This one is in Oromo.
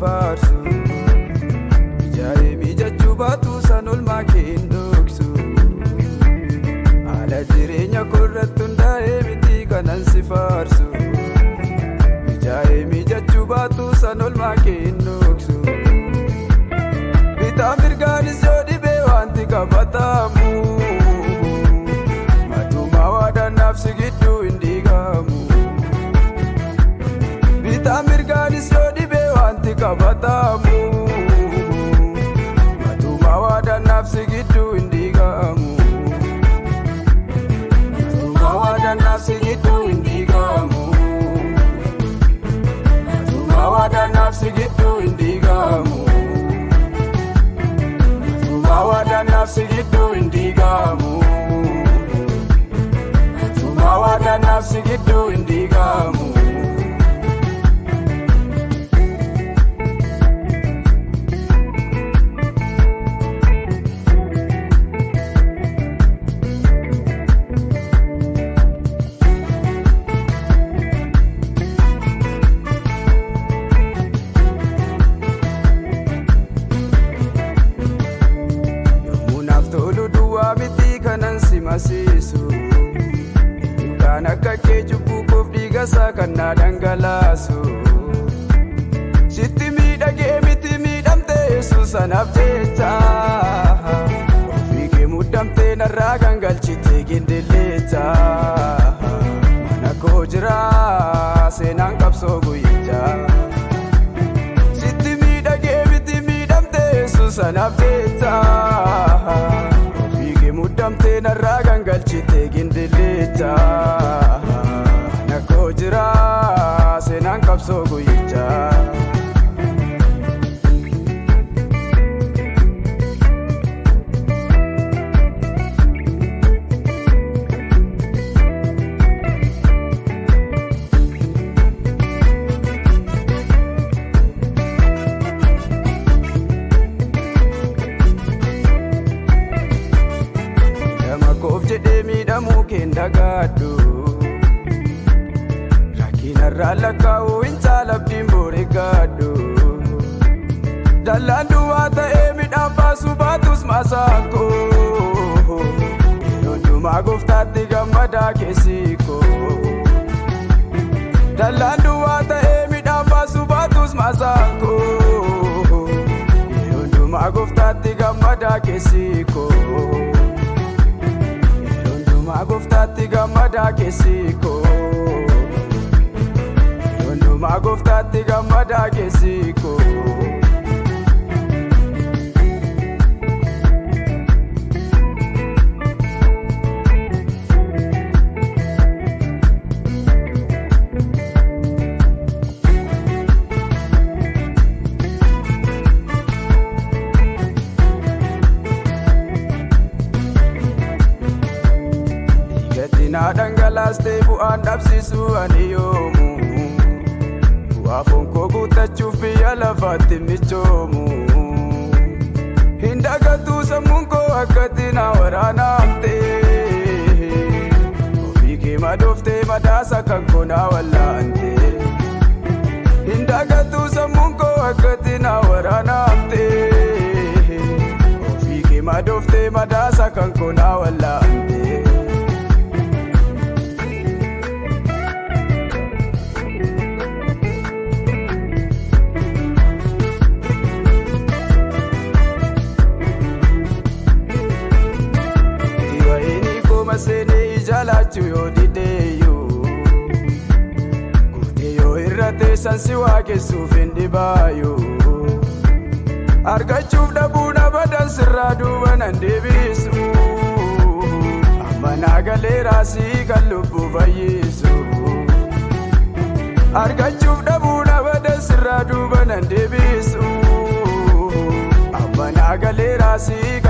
faarsu Ijaa'ee jechuu baatu san olmaa kee hin dhoksu Haala jireenya koorratti hundaa'ee miti kanan si faarsu Ijaa'ee jechuu baatu san olmaa kee hin dhoksu Bitaa mirgaanis yoo dhibee wanti qabatamu Matumaa waadaan naafsi gidduu hin diigamu Bitaa mirgaanis yoo dhibee wanti qabatamu Matumaa waadaan naafsi gidduu hin diigamu Matumaa waadaan naafsi gidduu hin diigamu Matumaa waadaan naafsi gidduu hin diigamu Matumaa waadaan naafsi gidduu hin diigamu Matumaa waadaan naafsi gidduu hin diigamu Masiisu Kan akka kee jubbuuf dhiigasaa kan na dhangalaasu Sitti miidhagee miti miidhamtee Yesuus anaaf jecha Ofii kee muddamtee narraa gangalchitee gindilleecha Mana koo jira seenaan qabsoo guyyicha Sitti miidhagee miti miidhamtee Yesuus anaaf jecha Muddamtee narraa gangalchitee gindilleecha Na koo jira seenaan qabsoo guyyicha jedhee miidhamuu keen dagaadhu Rakkinarraa lakkaa'uu hin caalabdiin boore gaadhu Dallaan duwwaa ta'ee midhaan baasuu baatus maasaakoo Yeroo dhumaa gooftaatti gammadaa keessikoo Dallaan duwwaa ta'ee midhaan baasuu baatus maasaakoo Yeroo dhumaa gooftaatti gammadaa keessikoo Gooftaatti gammadaa keessikoo Hundumaa gooftaatti gammadaa keessikoo Na dhangalaastee bu'aan dhabsiisu ani yoomu Bu'aa foon koo guuttachuuf biyya lafaatti michoomu Hin dagattuu sammuun koo akkatti na waraanaamtee Ofii kee madooftee madaasa kan koo na wallaantee Hin dagattuu sammuun koo akkatti na waraanaamtee Ofii kee madooftee madaasa kan koo na wallaantee Seenee ijaalachuu yoo dideeyyuu Guutee yoo irratee sansi waaqessuuf hin dhibaayyuu Argachuuf dhabuun abadan sirraa duuba nan deebisu Amma naa galeeraasii kan lubbuu fayyisu Argachuuf dhabuun abadan sirraa duuba nan deebisu Amma naa galeeraasii